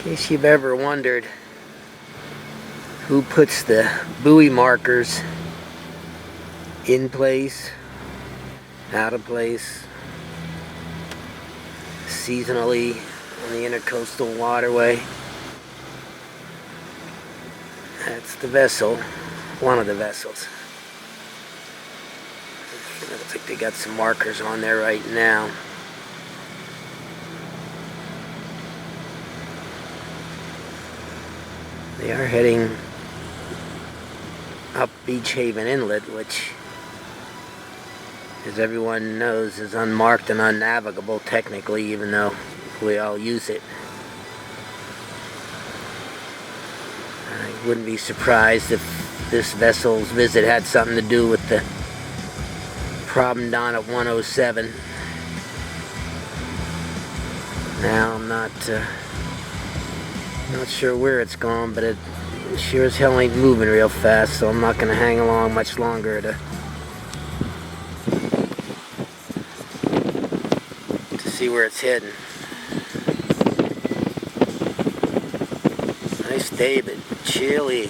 In case you've ever wondered who puts the buoy markers in place, out of place, seasonally on the intercoastal waterway, that's the vessel, one of the vessels. It looks like they got some markers on there right now. They are heading up Beach Haven Inlet, which, as everyone knows, is unmarked and unnavigable technically, even though we all use it. I wouldn't be surprised if this vessel's visit had something to do with the problem down at 107. Now I'm not sure where it's going, but it sure as hell ain't moving real fast, so I'm not going to hang along much longer to see where it's heading. Nice day, but chilly.